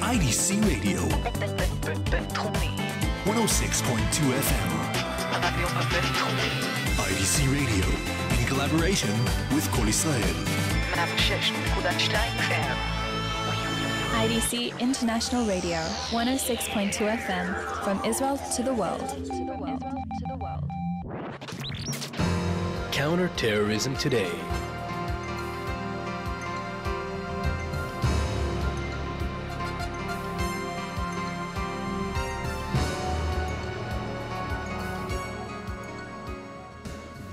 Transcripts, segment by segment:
IDC Radio, בינתחומי. 106.2 FM. הרדיו הבינתחומי. IDC Radio, in collaboration with כל ישראל. 106.2 FM. IDC International Radio, 106.2 FM, from Israel to the world. Counterterrorism Today.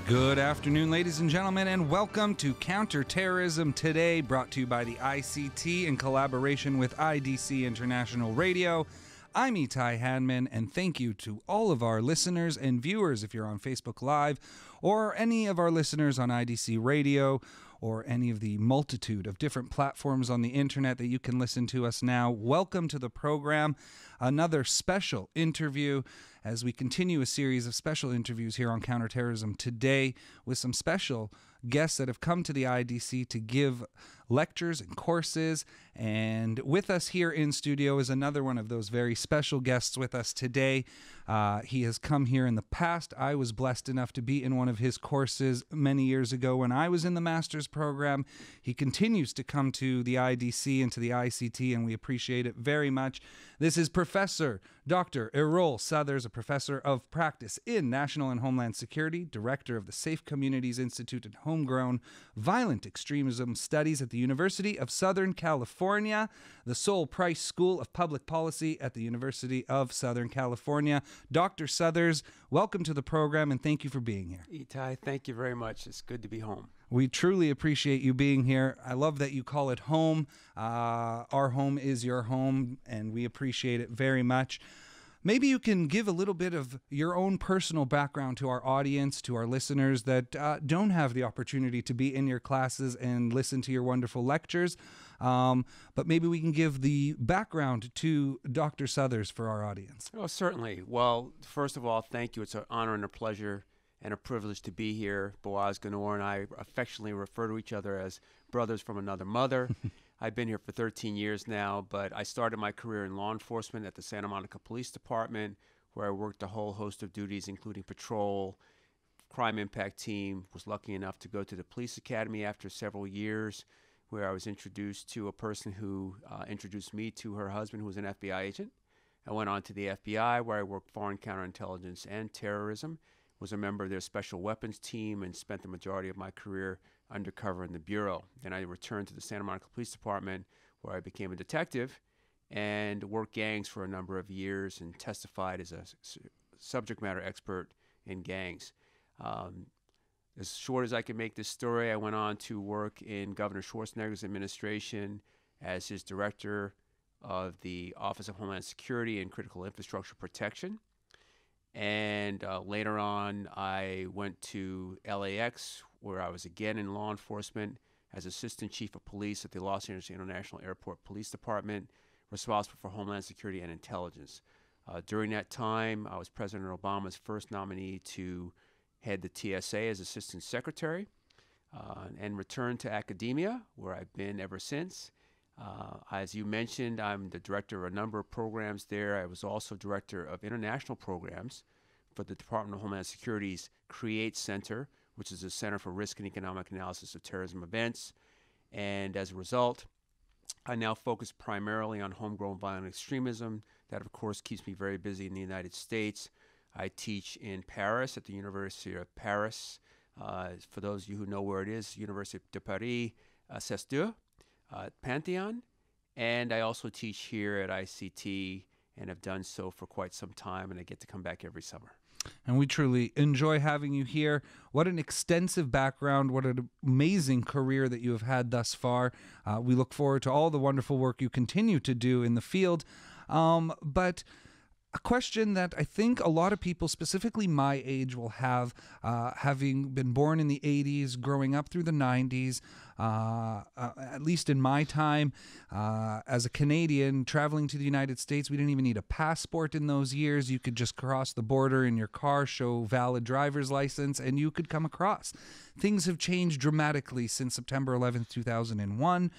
Good afternoon, ladies and gentlemen, and welcome to Counterterrorism Today, brought to you by the ICT in collaboration with IDC International Radio. I'm Itai Hanman, and thank you to all of our listeners and viewers if you're on Facebook Live, or any of our listeners on IDC Radio, or any of the multitude of different platforms on the internet that you can listen to us now. Welcome to the program. Another special interview as we continue a series of special interviews here on Counterterrorism Today with some special guests that have come to the IDC to give lectures and courses. And with us here in studio is another one of those very special guests with us today. He has come here in the past. I was blessed enough to be in one of his courses many years ago when I was in the master's program. He continues to come to the IDC and to the ICT, and we appreciate it very much. This is Professor Dr. Erroll Southers, a professor of practice in National and Homeland Security, director of the Safe Communities Institute and Homegrown Violent Extremism Studies at the University of Southern California, the Sol Price School of Public Policy at the University of Southern California. Dr. Southers, welcome to the program, and thank you for being here. Itai, thank you very much. It's good to be home. We truly appreciate you being here. I love that you call it home. Our home is your home, and we appreciate it very much. Maybe you can give a little bit of your own personal background to our audience, to our listeners that don't have the opportunity to be in your classes and listen to your wonderful lectures. But maybe we can give the background to Dr. Southers for our audience. Oh, certainly. Well, first of all, thank you. It's an honor and a pleasure and a privilege to be here. Boaz Ganor and I affectionately refer to each other as brothers from another mother. I've been here for 13 years now, but I started my career in law enforcement at the Santa Monica Police Department, where I worked a whole host of duties, including patrol, crime impact team. Was lucky enough to go to the police academy after several years, where I was introduced to a person who introduced me to her husband, who was an FBI agent. I went on to the FBI, where I worked foreign counterintelligence and terrorism, was a member of their special weapons team, and spent the majority of my career undercover in the Bureau. Then I returned to the Santa Monica Police Department, where I became a detective and worked gangs for a number of years and testified as a subject matter expert in gangs. As short as I can make this story, I went on to work in Governor Schwarzenegger's administration as his director of the Office of Homeland Security and Critical Infrastructure Protection. And later on, I went to LAX, where I was again in law enforcement as Assistant Chief of Police at the Los Angeles International Airport Police Department, responsible for Homeland Security and Intelligence. During that time, I was President Obama's first nominee to head the TSA as Assistant Secretary, and returned to academia, where I've been ever since. As you mentioned, I'm the director of a number of programs there. I was also director of international programs for the Department of Homeland Security's CREATE Center, which is a Center for Risk and Economic Analysis of Terrorism Events. And as a result, I now focus primarily on homegrown violent extremism. That, of course, keeps me very busy in the United States. I teach in Paris at the University of Paris. For those of you who know where it is, Université de Paris, CES2. Pantheon, and I also teach here at ICT and have done so for quite some time, and I get to come back every summer. And we truly enjoy having you here. What an extensive background, what an amazing career that you have had thus far. We look forward to all the wonderful work you continue to do in the field. But a question that I think a lot of people, specifically my age, will have, having been born in the 80s, growing up through the 90s, At least in my time, as a Canadian traveling to the United States, we didn't even need a passport in those years. You could just cross the border in your car, show valid driver's license, and you could come across. Things have changed dramatically since September 11th, 2001,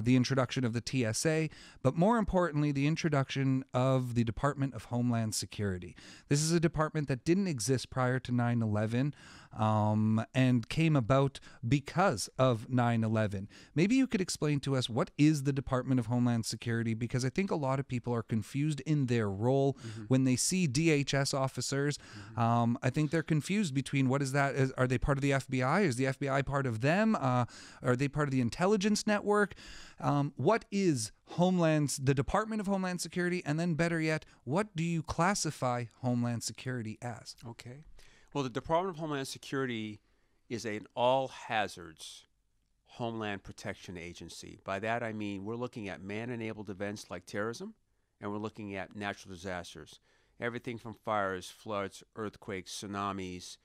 the introduction of the TSA, but more importantly, the introduction of the Department of Homeland Security. This is a department that didn't exist prior to 9/11 and came about because of 9/11. Maybe you could explain to us, what is the Department of Homeland Security? Because I think a lot of people are confused in their role when they see DHS officers. I think they're confused between what is that? Are they part of the FBI? Is the FBI part of them? Are they part of the intelligence network? What is the Department of Homeland Security? And then better yet, what do you classify Homeland Security as? Okay. Well, the Department of Homeland Security is an all-hazards homeland protection agency. By that I mean we're looking at man-enabled events like terrorism, and we're looking at natural disasters. Everything from fires, floods, earthquakes, tsunamis,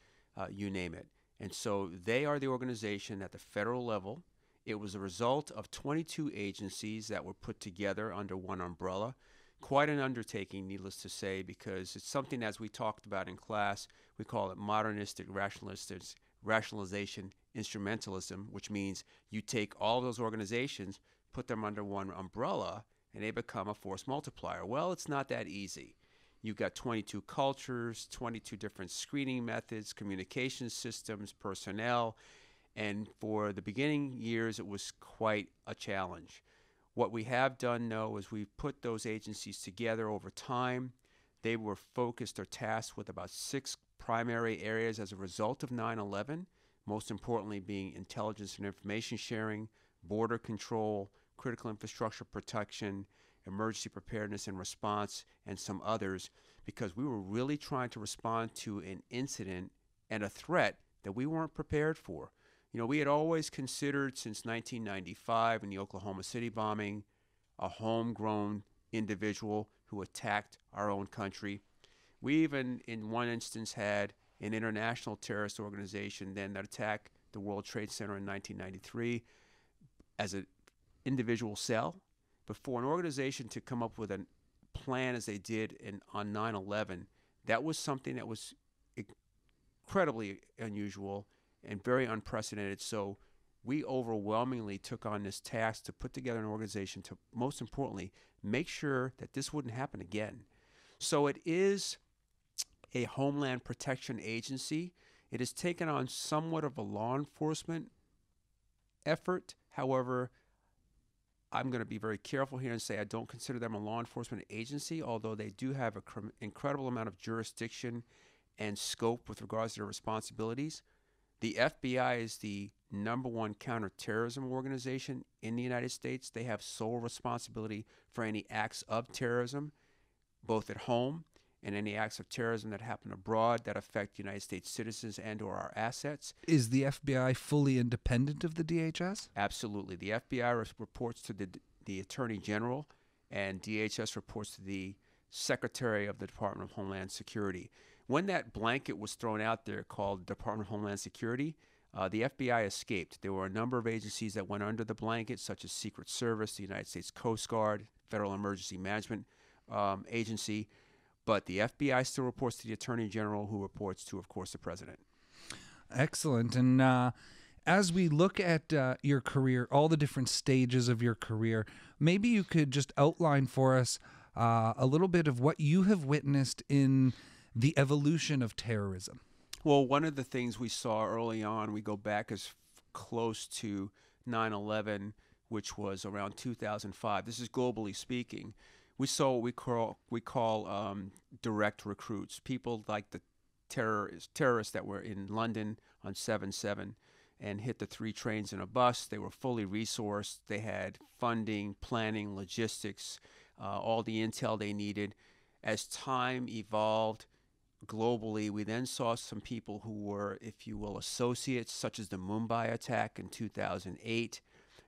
you name it. And so they are the organization at the federal level. It was a result of 22 agencies that were put together under one umbrella. Quite an undertaking, needless to say, because it's something, as we talked about in class, we call it modernistic rationalization instrumentalism, which means you take all those organizations, put them under one umbrella, and they become a force multiplier. Well, it's not that easy. You've got 22 cultures, 22 different screening methods, communication systems, personnel, and for the beginning years, it was quite a challenge. What we have done, though, is we've put those agencies together over time. They were focused or tasked with about 6 primary areas as a result of 9/11, most importantly being intelligence and information sharing, border control, critical infrastructure protection, emergency preparedness and response, and some others, because we were really trying to respond to an incident and a threat that we weren't prepared for. You know, we had always considered since 1995 in the Oklahoma City bombing a homegrown individual who attacked our own country. We even, in one instance, had an international terrorist organization then that attacked the World Trade Center in 1993 as an individual cell. But for an organization to come up with a plan as they did on 9/11, that was something that was incredibly unusual and very unprecedented. So we overwhelmingly took on this task to put together an organization to, most importantly, make sure that this wouldn't happen again. So it is a homeland protection agency. It has taken on somewhat of a law enforcement effort. However, I'm going to be very careful here and say I don't consider them a law enforcement agency, although they do have an incredible amount of jurisdiction and scope with regards to their responsibilities. The FBI is the #1 counterterrorism organization in the United States. They have sole responsibility for any acts of terrorism, both at home and any acts of terrorism that happen abroad that affect United States citizens and or our assets. Is the FBI fully independent of the DHS? Absolutely. The FBI reports to the Attorney General, and DHS reports to the Secretary of the Department of Homeland Security. When that blanket was thrown out there called Department of Homeland Security, the FBI escaped. There were a number of agencies that went under the blanket, such as Secret Service, the United States Coast Guard, Federal Emergency Management Agency, but the FBI still reports to the Attorney General, who reports to, of course, the President. Excellent. And as we look at your career, all the different stages of your career, maybe you could just outline for us a little bit of what you have witnessed in the evolution of terrorism. Well, one of the things we saw early on, we go back as close to 9/11, which was around 2005. This is globally speaking. We saw what we call direct recruits, people like the terrorists that were in London on 7/7 and hit the 3 trains in a bus. They were fully resourced. They had funding, planning, logistics, all the intel they needed. As time evolved globally, we then saw some people who were, if you will, associates, such as the Mumbai Attack in 2008.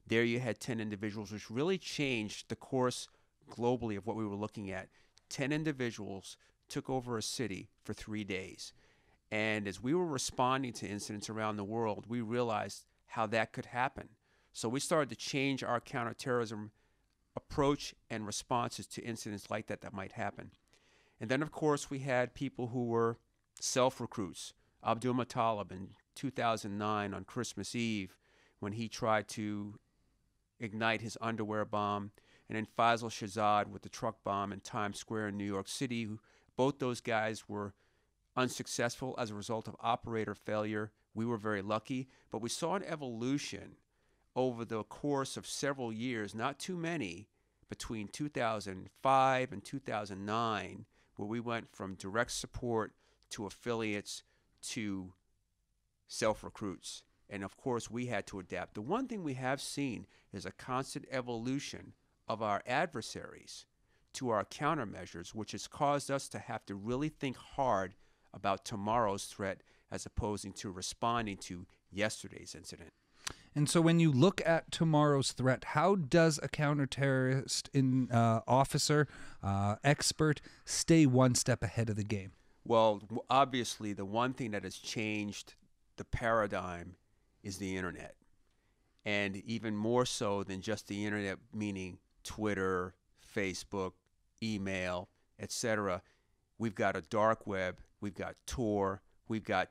There you had 10 individuals, which really changed the course globally of what we were looking at. 10 individuals took over a city for 3 days. And as we were responding to incidents around the world, we realized how that could happen. So we started to change our counterterrorism approach and responses to incidents like that might happen. And then, of course, we had people who were self-recruits. Abdul Muttalib in 2009 on Christmas Eve, when he tried to ignite his underwear bomb, and then Faisal Shahzad with the truck bomb in Times Square in New York City. Both those guys were unsuccessful as a result of operator failure. We were very lucky, but we saw an evolution over the course of several years, not too many, between 2005 and 2009, where we went from direct support to affiliates to self-recruits. And of course, we had to adapt. The one thing we have seen is a constant evolution of our adversaries to our countermeasures, which has caused us to have to really think hard about tomorrow's threat as opposing to responding to yesterday's incident. And so when you look at tomorrow's threat, how does a counterterrorist officer, expert, stay one step ahead of the game? Well, obviously, the one thing that has changed the paradigm is the internet. And even more so than just the internet, meaning Twitter, Facebook, email, etc. We've got a dark web, we've got Tor, we've got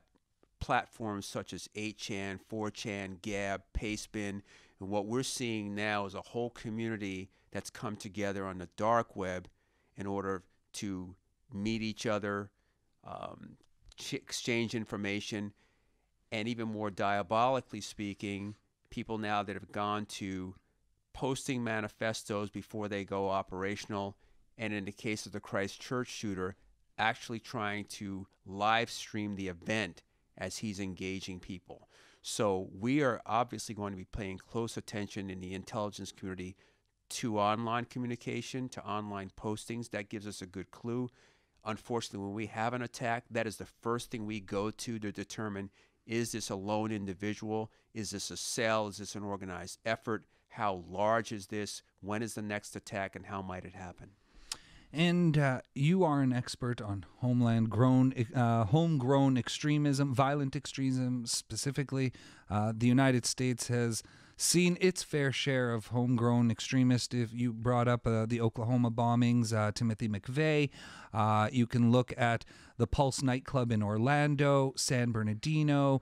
platforms such as 8chan, 4chan, Gab, Pastebin, and what we're seeing now is a whole community that's come together on the dark web in order to meet each other, exchange information, and even more diabolically speaking, people now that have gone to posting manifestos before they go operational, and in the case of the Christchurch shooter, actually trying to live stream the event as he's engaging people. So we are obviously going to be paying close attention in the intelligence community to online communication, to online postings. That gives us a good clue. Unfortunately, when we have an attack, that is the first thing we go to determine, is this a lone individual? Is this a cell? Is this an organized effort? How large is this? When is the next attack, and how might it happen? And you are an expert on homegrown extremism, violent extremism specifically. The United States has seen its fair share of homegrown extremists. If you brought up the Oklahoma bombings, Timothy McVeigh, you can look at the Pulse nightclub in Orlando, San Bernardino.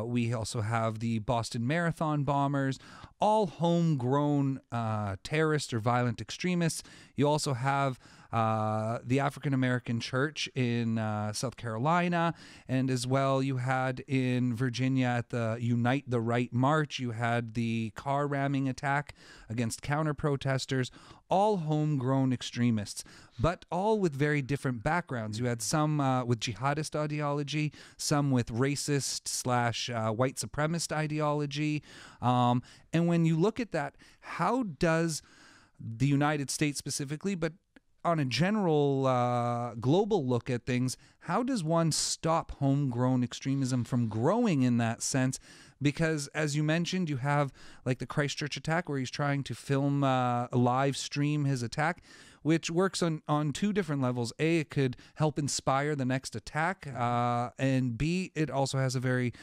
We also have the Boston Marathon bombers, all homegrown terrorists or violent extremists. You also have the African American Church in South Carolina, and as well you had in Virginia at the Unite the Right March, you had the car ramming attack against counter-protesters, all homegrown extremists, but all with very different backgrounds. You had some with jihadist ideology, some with racist / white supremacist ideology. And when you look at that, how does the United States specifically, but on a general global look at things, how does one stop homegrown extremism from growing in that sense? Because, as you mentioned, you have like the Christchurch attack where he's trying to film, live stream his attack, which works on two different levels. A, it could help inspire the next attack, and B, it also has a very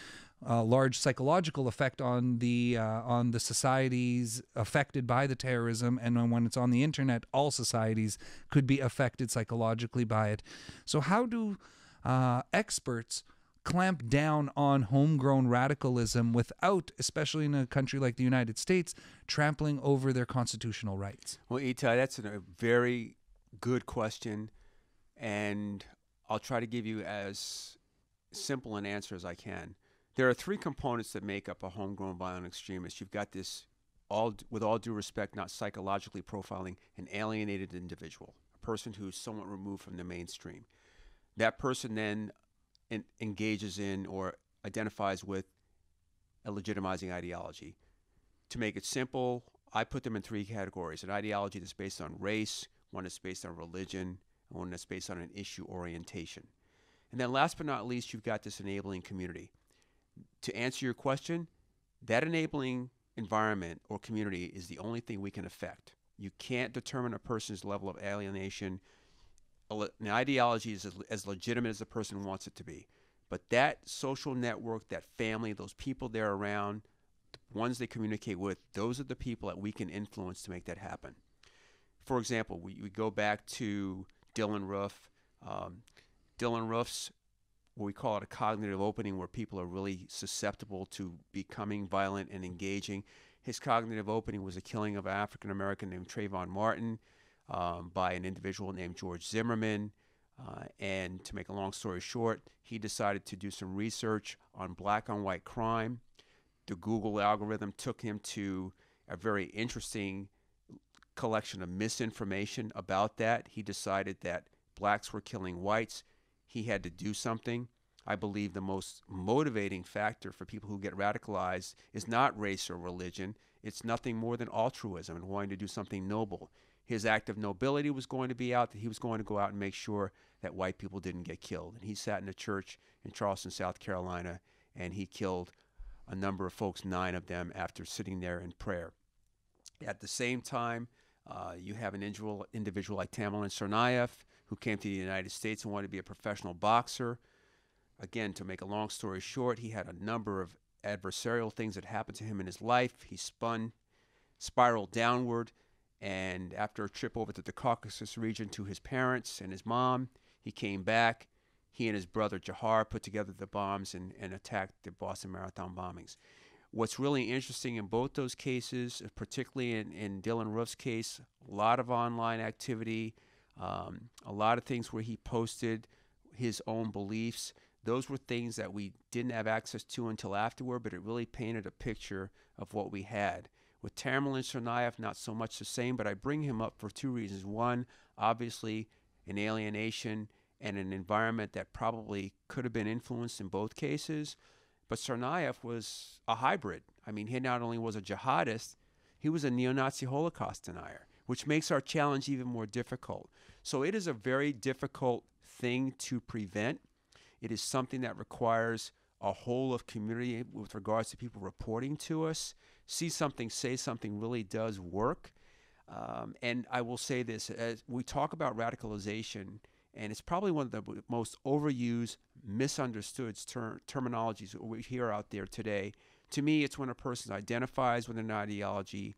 large psychological effect on the societies affected by the terrorism, and when it's on the internet, all societies could be affected psychologically by it. So how do experts clamp down on homegrown radicalism without, especially in a country like the United States, trampling over their constitutional rights? Well, Itai, that's a very good question, and I'll try to give you as simple an answer as I can. There are three components that make up a homegrown violent extremist. You've got this, with all due respect, not psychologically profiling, an alienated individual, a person who's somewhat removed from the mainstream. That person then engages in or identifies with a legitimizing ideology. To make it simple, I put them in three categories: an ideology that's based on race, one that's based on religion, and one that's based on an issue orientation. And then last but not least, you've got this enabling community. To answer your question, that enabling environment or community is the only thing we can affect. You can't determine a person's level of alienation. An ideology is as legitimate as the person wants it to be. But that social network, that family, those people they're around, ones they communicate with, those are the people that we can influence to make that happen. For example, we go back to Dylan Roof. Dylan Roof's, what we call it a cognitive opening, where people are really susceptible to becoming violent and engaging. His cognitive opening was a killing of an African American named Trayvon Martin by an individual named George Zimmerman. And to make a long story short, he decided to do some research on black on white crime. The Google algorithm took him to a very interesting collection of misinformation about that. He decided that blacks were killing whites. He had to do something. I believe the most motivating factor for people who get radicalized is not race or religion. It's nothing more than altruism and wanting to do something noble. His act of nobility was going to be out, that he was going to go out and make sure that white people didn't get killed. And he sat in a church in Charleston, South Carolina, and he killed a number of folks, 9 of them, after sitting there in prayer. At the same time, you have an individual like Tamerlan Tsarnaev, who came to the United States and wanted to be a professional boxer. Again, to make a long story short, he had a number of adversarial things that happened to him in his life. He spiraled downward, and after a trip over to the Caucasus region to his parents and his mom, he came back. He and his brother Jahar put together the bombs and attacked the Boston Marathon bombings. What's really interesting in both those cases, particularly in Dylan Roof's case, a lot of online activity, a lot of things where he posted his own beliefs. Those were things that we didn't have access to until afterward, but it really painted a picture of what we had. With Tamerlan Tsarnaev, not so much the same, but I bring him up for 2 reasons. One, obviously an alienation and an environment that probably could have been influenced in both cases. But Tsarnaev was a hybrid. I mean, he not only was a jihadist, he was a neo-Nazi Holocaust denier, which makes our challenge even more difficult. So it is a very difficult thing to prevent. It is something that requires a whole of community with regards to people reporting to us. See something, say something really does work. And I will say this, as we talk about radicalization, and it's probably one of the most overused, misunderstood terminologies that we hear out there today. To me, it's when a person identifies with an ideology,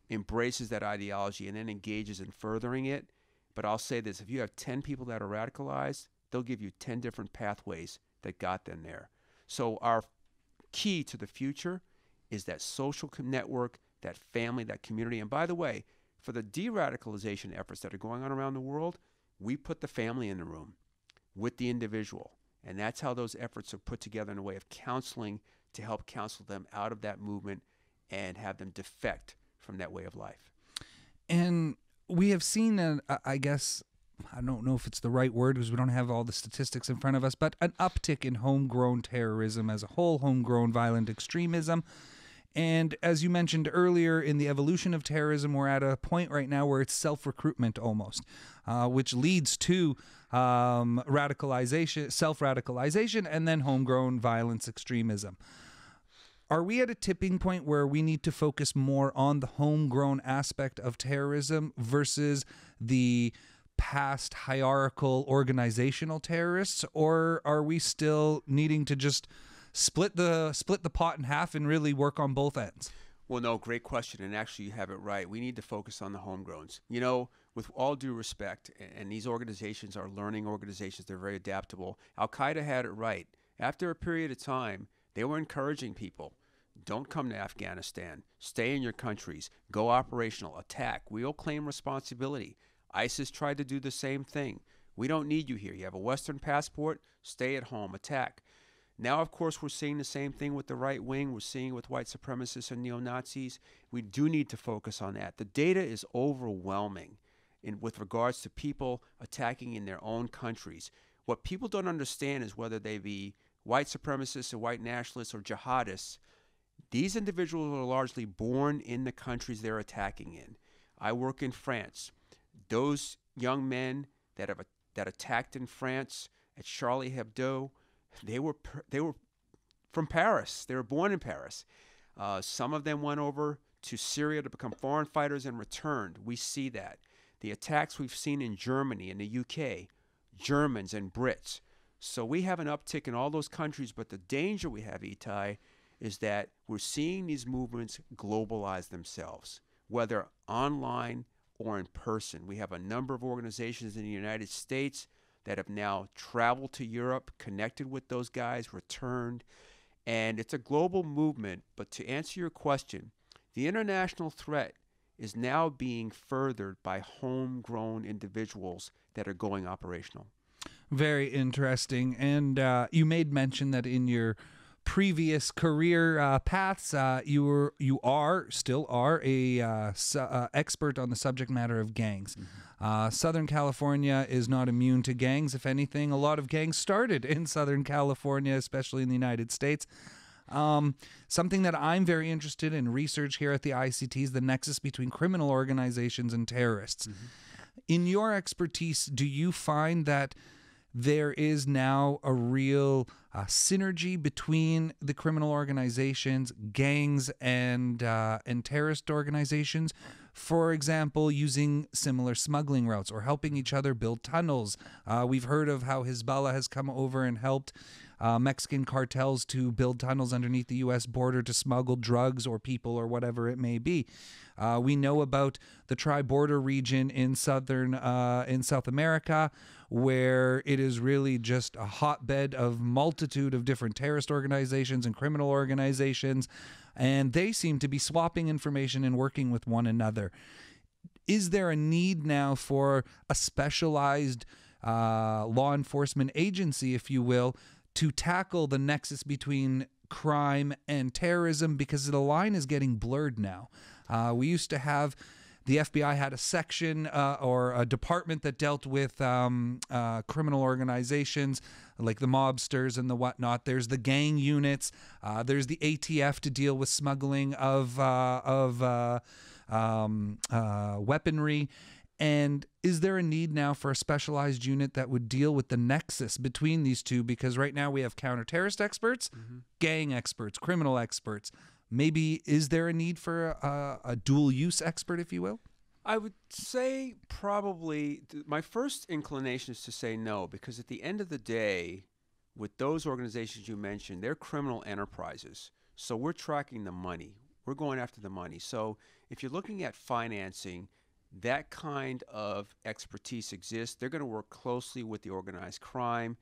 embraces that ideology, and then engages in furthering it. But I'll say this, if you have 10 people that are radicalized, they'll give you 10 different pathways that got them there. So our key to the future is that social network, that family, that community. And by the way, for the de-radicalization efforts that are going on around the world, we put the family in the room with the individual. And that's how those efforts are put together in a way of counseling to help counsel them out of that movement and have them defect from that way of life. And we have seen, I guess, I don't know if it's the right word because we don't have all the statistics in front of us, but an uptick in homegrown terrorism as a whole, homegrown violent extremism. And as you mentioned earlier, in the evolution of terrorism, we're at a point right now where it's self-recruitment almost, which leads to radicalization, self-radicalization, and then homegrown violence extremism. Are we at a tipping point where we need to focus more on the homegrown aspect of terrorism versus the past hierarchical organizational terrorists, or are we still needing to just split the pot in half and really work on both ends? Well, no, great question. And actually, you have it right. We need to focus on the homegrowns. You know, with all due respect, and these organizations are learning organizations, they're very adaptable. Al-Qaeda had it right. After a period of time, they were encouraging people. Don't come to Afghanistan. Stay in your countries. Go operational. Attack. We'll claim responsibility. ISIS tried to do the same thing. We don't need you here. You have a Western passport. Stay at home. Attack. Now, of course, we're seeing the same thing with the right wing. We're seeing it with white supremacists and neo-Nazis. We do need to focus on that. The data is overwhelming with regards to people attacking in their own countries. What people don't understand is whether they be white supremacists or white nationalists or jihadists, these individuals are largely born in the countries they're attacking in. I work in France. Those young men that attacked in France at Charlie Hebdo, they were from Paris. They were born in Paris. Some of them went over to Syria to become foreign fighters and returned. We see that. The attacks we've seen in Germany and the UK, Germans and Brits. So we have an uptick in all those countries, but the danger we have, Itai, is that we're seeing these movements globalize themselves, whether online or in person. We have a number of organizations in the United States that have now traveled to Europe, connected with those guys, returned, and it's a global movement. But to answer your question, the international threat is now being furthered by homegrown individuals that are going operational. Very interesting. And you made mention that in your previous career paths, you still are a expert on the subject matter of gangs. Southern California is not immune to gangs. If anything, a lot of gangs started in Southern California, especially in the United States. Something that I'm very interested in research here at the ICT is the nexus between criminal organizations and terrorists. In your expertise, do you find that there is now a real synergy between the criminal organizations, gangs, and terrorist organizations? For example, using similar smuggling routes or helping each other build tunnels. We've heard of how Hezbollah has come over and helped Mexican cartels to build tunnels underneath the U.S. border to smuggle drugs or people or whatever it may be. We know about the tri-border region in South America, where it is really just a hotbed of multitude of different terrorist organizations and criminal organizations, and they seem to be swapping information and working with one another. Is there a need now for a specialized law enforcement agency, if you will, to tackle the nexus between crime and terrorism, because the line is getting blurred now? We used to have, the FBI had a section or a department that dealt with criminal organizations like the mobsters and the whatnot. There's the gang units. There's the ATF to deal with smuggling of weaponry. And is there a need now for a specialized unit that would deal with the nexus between these two? Because right now we have counter-terrorist experts, gang experts, criminal experts. Maybe is there a need for a dual-use expert, if you will? I would say probably my first inclination is to say no, because at the end of the day, with those organizations you mentioned, they're criminal enterprises. So we're tracking the money. We're going after the money. So if you're looking at financing, that kind of expertise exists. They're going to work closely with the organized crime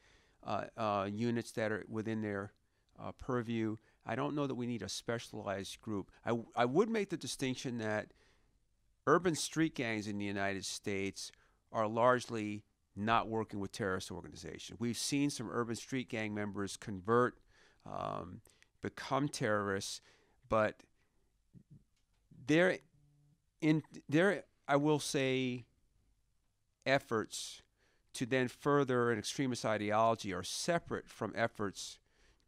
units that are within their purview. I don't know that we need a specialized group. I would make the distinction that urban street gangs in the United States are largely not working with terrorist organizations. We've seen some urban street gang members convert, become terrorists, but they're I will say, efforts to then further an extremist ideology are separate from efforts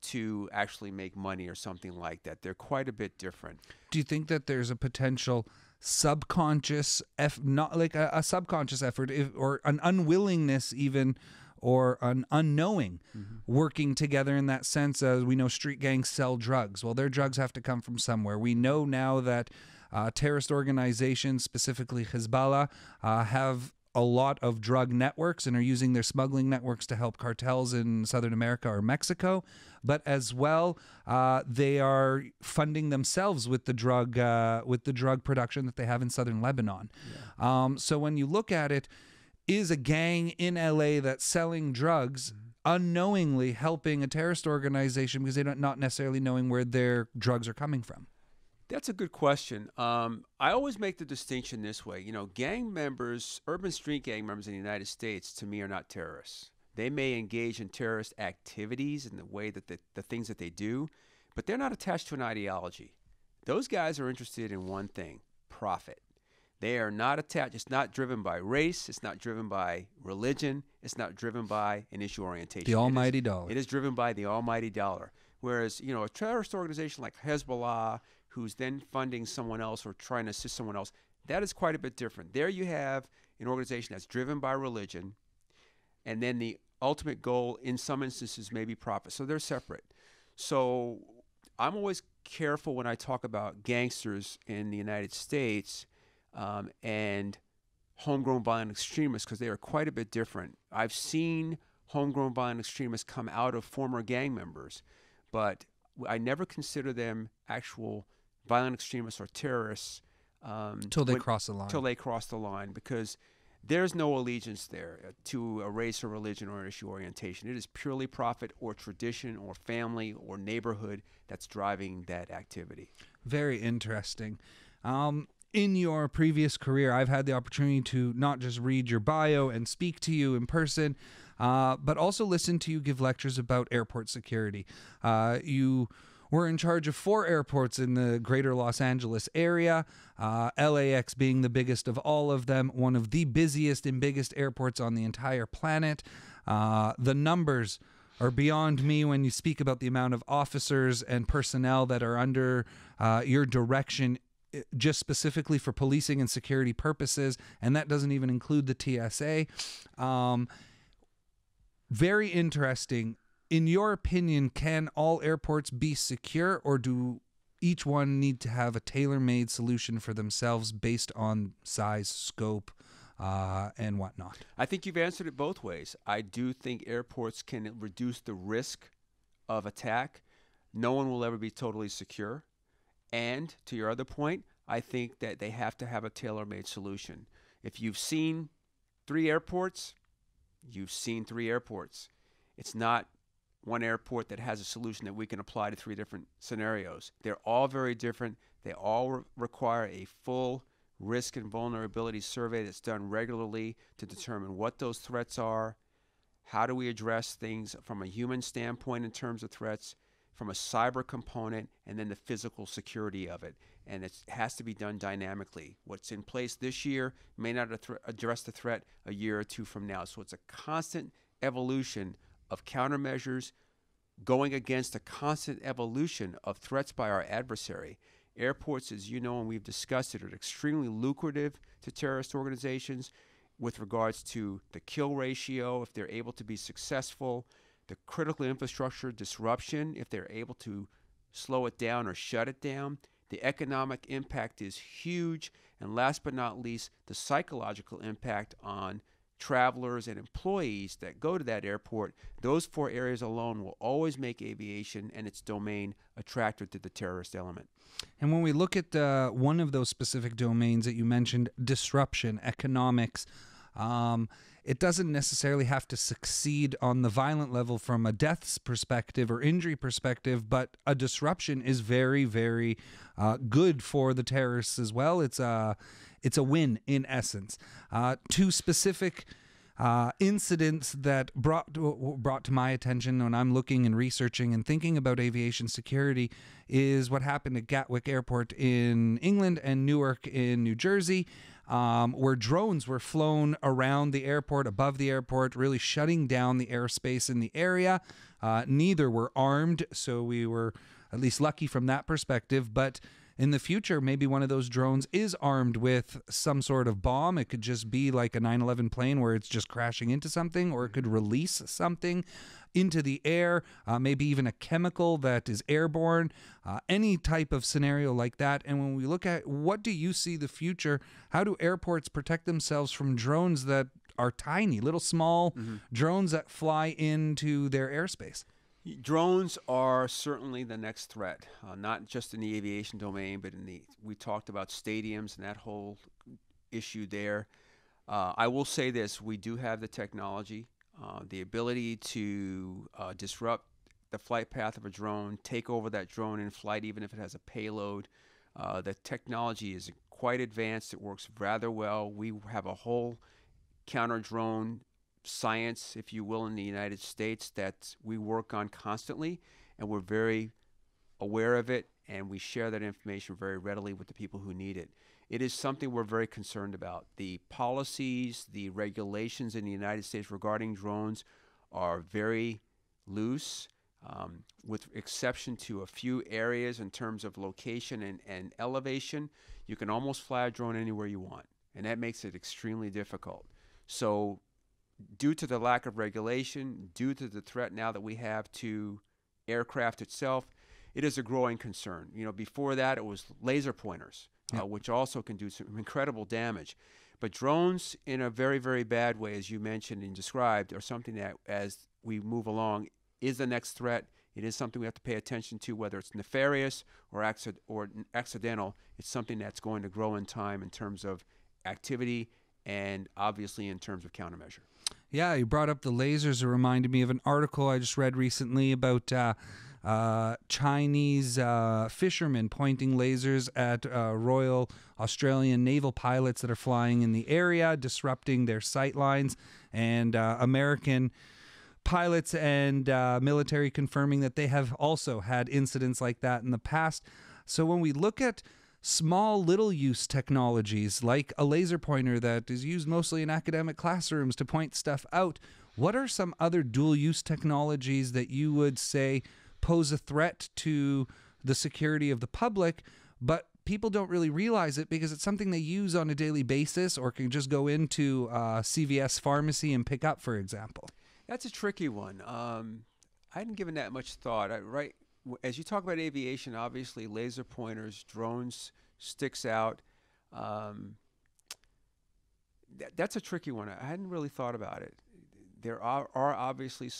to actually make money or something like that. They're quite a bit different. Do you think that there's a potential subconscious, not like a subconscious effort, or an unwillingness even, or an unknowing working together in that sense? As we know, street gangs sell drugs. Well, their drugs have to come from somewhere. We know now that terrorist organizations, specifically Hezbollah, have a lot of drug networks and are using their smuggling networks to help cartels in Southern America or Mexico. But as well, they are funding themselves with the drug production that they have in Southern Lebanon. Yeah. So when you look at it, is a gang in LA that's selling drugs unknowingly helping a terrorist organization because they're not necessarily knowing where their drugs are coming from? That's a good question. I always make the distinction this way. You know, gang members, urban street gang members in the United States, to me, are not terrorists. They may engage in terrorist activities in the way that the things that they do, but they're not attached to an ideology. Those guys are interested in one thing: profit. They are not attached. It's not driven by race. It's not driven by religion. It's not driven by an issue orientation. The almighty dollar. It is driven by the almighty dollar. Whereas, you know, a terrorist organization like Hezbollah, who's then funding someone else or trying to assist someone else, that is quite a bit different. There you have an organization that's driven by religion, and then the ultimate goal in some instances may be profit. So they're separate. So I'm always careful when I talk about gangsters in the United States and homegrown violent extremists, because they are quite a bit different. I've seen homegrown violent extremists come out of former gang members, but I never consider them actual violent extremists or terrorists Till they cross the line. Till they cross the line, because there's no allegiance there to a race or religion or issue orientation. It is purely profit or tradition or family or neighborhood that's driving that activity. Very interesting. In your previous career, I've had the opportunity to not just read your bio and speak to you in person, but also listen to you give lectures about airport security. You were in charge of 4 airports in the greater Los Angeles area, LAX being the biggest of all of them, one of the busiest and biggest airports on the entire planet. The numbers are beyond me when you speak about the amount of officers and personnel that are under your direction, just specifically for policing and security purposes, and that doesn't even include the TSA. Very interesting. In your opinion, can all airports be secure, or do each one need to have a tailor-made solution for themselves based on size, scope, and whatnot? I think you've answered it both ways. I do think airports can reduce the risk of attack. No one will ever be totally secure. And to your other point, I think that they have to have a tailor-made solution. If you've seen 3 airports, you've seen 3 airports. It's not one airport that has a solution that we can apply to 3 different scenarios. They're all very different. They all require a full risk and vulnerability survey that's done regularly to determine what those threats are, how do we address things from a human standpoint in terms of threats, from a cyber component, and then the physical security of it. And it has to be done dynamically. What's in place this year may not address the threat a year or 2 from now. So it's a constant evolution of countermeasures going against a constant evolution of threats by our adversary. Airports, as you know, and we've discussed it, are extremely lucrative to terrorist organizations with regards to the kill ratio, if they're able to be successful, the critical infrastructure disruption, if they're able to slow it down or shut it down. The economic impact is huge. And last but not least, the psychological impact on travelers and employees that go to that airport. Those 4 areas alone will always make aviation and its domain attractive to the terrorist element. And when we look at one of those specific domains that you mentioned, disruption, economics, it doesn't necessarily have to succeed on the violent level from a deaths perspective or injury perspective, but a disruption is very, very good for the terrorists as well. It's a win in essence. 2 specific incidents that brought to my attention when I'm looking and researching and thinking about aviation security is what happened at Gatwick Airport in England and Newark in New Jersey, where drones were flown around the airport, above the airport, really shutting down the airspace in the area. Neither were armed, so we were at least lucky from that perspective, but in the future, maybe one of those drones is armed with some sort of bomb. It could just be like a 9/11 plane where it's just crashing into something, or it could release something into the air, maybe even a chemical that is airborne, any type of scenario like that. And when we look at what do you see the future, how do airports protect themselves from drones that are tiny, little small drones that fly into their airspace? Drones are certainly the next threat, not just in the aviation domain, but we talked about stadiums and that whole issue there. I will say this, we do have the technology, the ability to disrupt the flight path of a drone, take over that drone in flight, even if it has a payload. The technology is quite advanced. It works rather well. We have a whole counter-drone science, if you will, in the United States that we work on constantly, and we're very aware of it, and we share that information very readily with the people who need it. It is something we're very concerned about. The policies, the regulations in the United States regarding drones are very loose, with exception to a few areas in terms of location and elevation. You can almost fly a drone anywhere you want, and that makes it extremely difficult. So due to the lack of regulation, due to the threat now that we have to aircraft itself, it is a growing concern. You know, before that, it was laser pointers, which also can do some incredible damage. But drones, in a very, very bad way, as you mentioned and described, are something that, as we move along, is the next threat. It is something we have to pay attention to, whether it's nefarious or accidental. It's something that's going to grow in time in terms of activity and obviously in terms of countermeasure. Yeah, you brought up the lasers. It reminded me of an article I just read recently about Chinese fishermen pointing lasers at Royal Australian naval pilots that are flying in the area, disrupting their sight lines, and American pilots and military confirming that they have also had incidents like that in the past. So when we look at small little use technologies like a laser pointer that is used mostly in academic classrooms to point stuff out, what are some other dual use technologies that you would say pose a threat to the security of the public, but people don't really realize it because it's something they use on a daily basis or can just go into CVS pharmacy and pick up, for example? That's a tricky one. I hadn't given that much thought. Right, as you talk about aviation, obviously laser pointers, drones sticks out. That's a tricky one. I hadn't really thought about it. There are obviously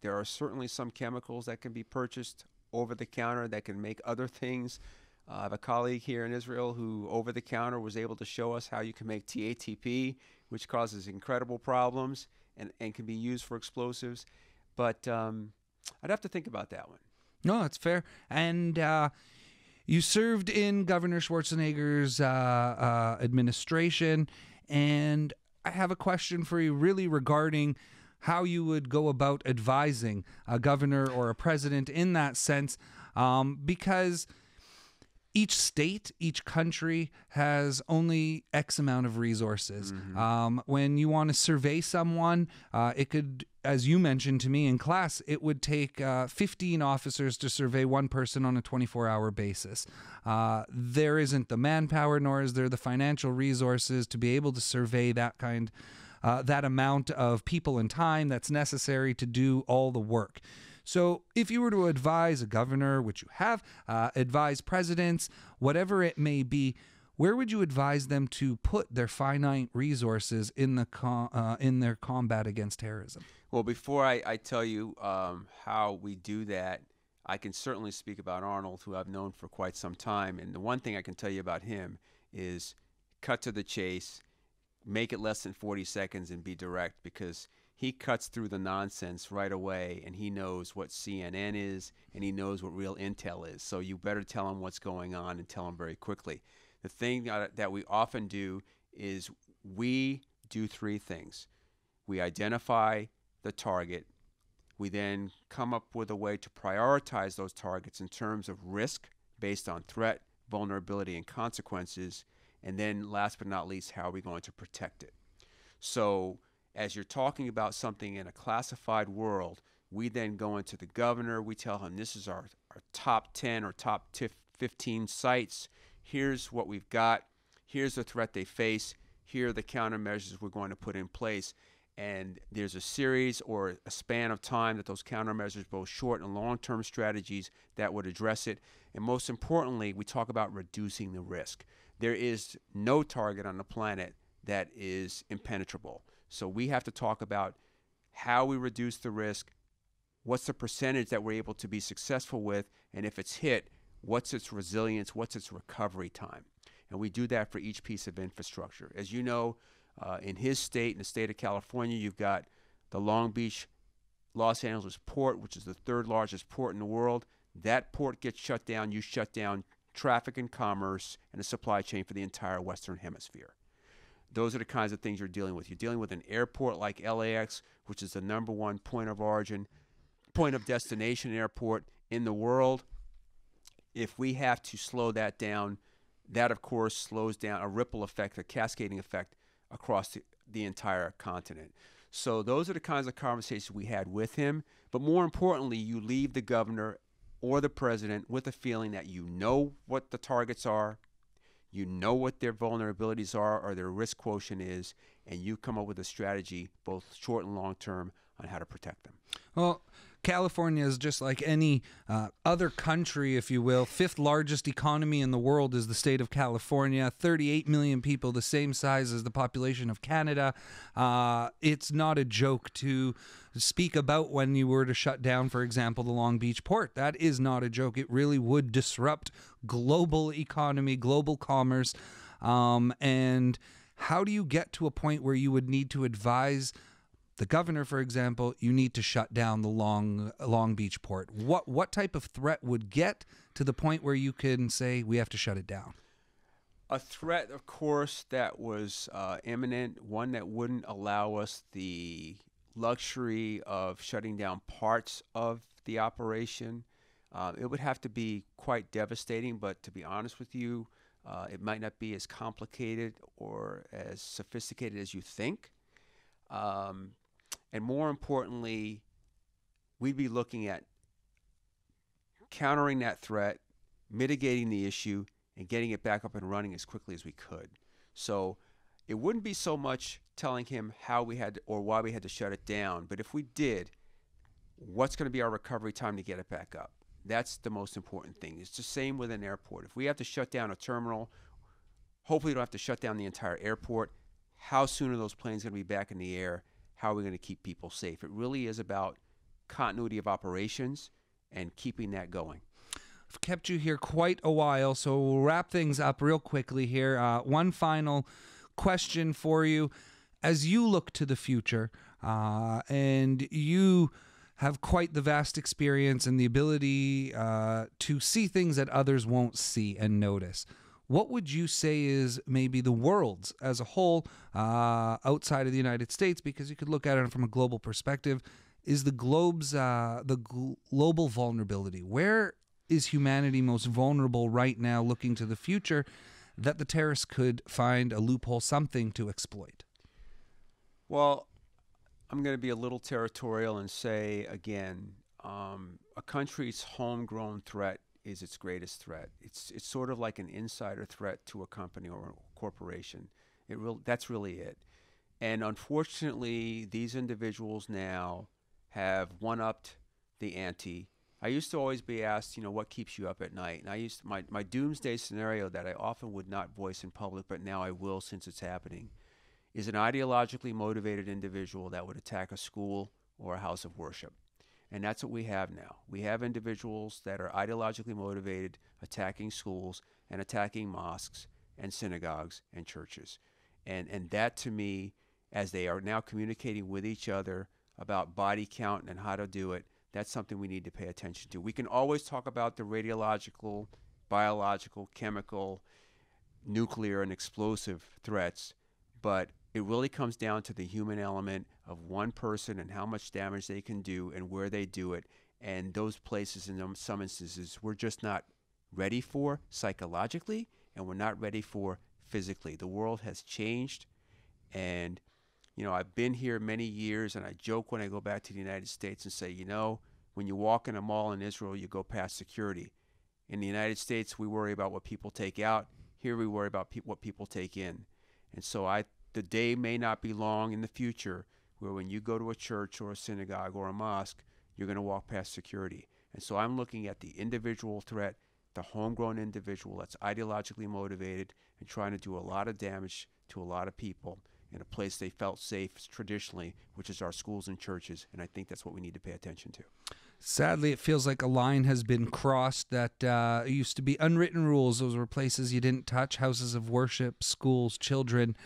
there are certainly some chemicals that can be purchased over the counter that can make other things. I have a colleague here in Israel who over the counter was able to show us how you can make TATP, which causes incredible problems and can be used for explosives. But I'd have to think about that one. No, that's fair. And you served in Governor Schwarzenegger's administration, and I have a question for you really regarding how you would go about advising a governor or a president in that sense, because each state, each country has only X amount of resources. Mm-hmm. When you want to survey someone, it could, as you mentioned to me in class, it would take 15 officers to survey one person on a 24-hour basis. There isn't the manpower, nor is there the financial resources to be able to survey that amount of people and time that's necessary to do all the work. So if you were to advise a governor, which you have, advise presidents, whatever it may be, where would you advise them to put their finite resources in their combat against terrorism? Well, before I tell you how we do that, I can certainly speak about Arnold, who I've known for quite some time. And the one thing I can tell you about him is cut to the chase, make it less than 40 seconds, and be direct, because he cuts through the nonsense right away, and he knows what CNN is, and he knows what real intel is. So you better tell him what's going on and tell him very quickly. The thing that we often do is we do three things. We identify the target. We then come up with a way to prioritize those targets in terms of risk based on threat, vulnerability, and consequences. And then last but not least, how are we going to protect it? So as you're talking about something in a classified world, we then go into the governor. We tell him this is our top 10 or top 15 sites. Here's what we've got. Here's the threat they face. Here are the countermeasures we're going to put in place. And there's a series or a span of time that those countermeasures, both short and long-term strategies that would address it. And most importantly, we talk about reducing the risk. There is no target on the planet that is impenetrable. So we have to talk about how we reduce the risk, what's the percentage that we're able to be successful with, and if it's hit, what's its resilience, what's its recovery time. And we do that for each piece of infrastructure. As you know, in his state, in the state of California, you've got the Long Beach, Los Angeles port, which is the third largest port in the world. That port gets shut down. You shut down traffic and commerce and the supply chain for the entire Western Hemisphere. Those are the kinds of things you're dealing with. You're dealing with an airport like LAX, which is the number one point of origin, point of destination airport in the world. If we have to slow that down, that, of course, slows down a ripple effect, a cascading effect across the entire continent. So those are the kinds of conversations we had with him. But more importantly, you leave the governor or the president with a feeling that you know what the targets are, you know what their vulnerabilities are or their risk quotient is, and you come up with a strategy, both short and long term, on how to protect them. Well, California is just like any other country, if you will. Fifth largest economy in the world is the state of California. 38 million people, the same size as the population of Canada. It's not a joke to speak about when you were to shut down, for example, the Long Beach port. That is not a joke. It really would disrupt global economy, global commerce. And how do you get to a point where you would need to advise the governor, for example, you need to shut down the Long Beach port? What type of threat would get to the point where you can say we have to shut it down? A threat, of course, that was imminent, one that wouldn't allow us the luxury of shutting down parts of the operation. It would have to be quite devastating, but to be honest with you, it might not be as complicated or as sophisticated as you think. And more importantly, we'd be looking at countering that threat, mitigating the issue, and getting it back up and running as quickly as we could. So it wouldn't be so much telling him how we had to, or why we had to shut it down, but if we did, what's going to be our recovery time to get it back up? That's the most important thing. It's the same with an airport. If we have to shut down a terminal, hopefully we don't have to shut down the entire airport. How soon are those planes going to be back in the air? How are we going to keep people safe? It really is about continuity of operations and keeping that going. I've kept you here quite a while, so we'll wrap things up real quickly here. One final question for you. As you look to the future, and you have quite the vast experience and the ability to see things that others won't see and notice, what would you say is maybe the world's as a whole, outside of the United States, because you could look at it from a global perspective, is the globe's global vulnerability? Where is humanity most vulnerable right now, looking to the future, that the terrorists could find a loophole, something to exploit? Well, I'm going to be a little territorial and say, again, a country's homegrown threat is its greatest threat. It's sort of like an insider threat to a company or a corporation. That's really it. And unfortunately, these individuals now have one-upped the ante. I used to always be asked, what keeps you up at night? And my doomsday scenario that I often would not voice in public, but now I will since it's happening, is an ideologically motivated individual that would attack a school or a house of worship. And that's what we have now. We have individuals that are ideologically motivated, attacking schools and attacking mosques and synagogues and churches. And that, to me, as they are now communicating with each other about body count and how to do it, that's something we need to pay attention to. We can always talk about the radiological, biological, chemical, nuclear, and explosive threats, but it really comes down to the human element of one person and how much damage they can do and where they do it. And those places, in some instances, we're just not ready for psychologically, and we're not ready for physically. The world has changed, and I've been here many years, and I joke when I go back to the United States and say, when you walk in a mall in Israel, you go past security. In the United States, we worry about what people take out. Here we worry about what people take in. And so the day may not be long in the future where when you go to a church or a synagogue or a mosque, you're going to walk past security. And so I'm looking at the individual threat, the homegrown individual that's ideologically motivated and trying to do a lot of damage to a lot of people in a place they felt safe traditionally, which is our schools and churches. And I think that's what we need to pay attention to. Sadly, it feels like a line has been crossed that used to be unwritten rules. Those were places you didn't touch, houses of worship, schools, children.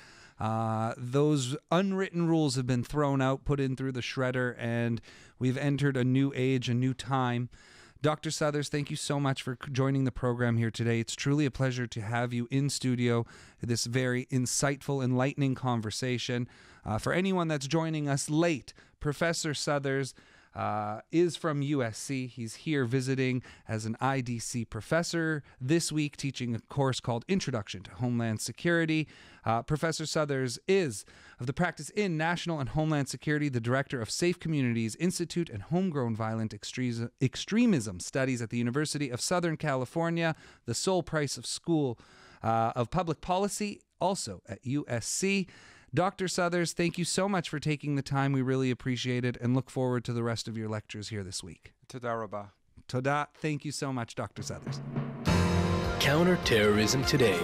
Those unwritten rules have been thrown out, put in through the shredder, and we've entered a new age, a new time. Dr. Suthers, thank you so much for joining the program here today. It's truly a pleasure to have you in studio, this very insightful, enlightening conversation. For anyone that's joining us late, Professor Suthers is from USC. He's here visiting as an IDC professor this week, teaching a course called Introduction to Homeland Security. Professor Suthers is of the practice in National and Homeland Security, the director of Safe Communities Institute and Homegrown Violent Extremism Studies at the University of Southern California, the Sol Price of School of Public Policy, also at USC. Dr. Southers, thank you so much for taking the time. We really appreciate it and look forward to the rest of your lectures here this week. Toda rabah. Toda. Thank you so much, Dr. Southers. Counterterrorism Today.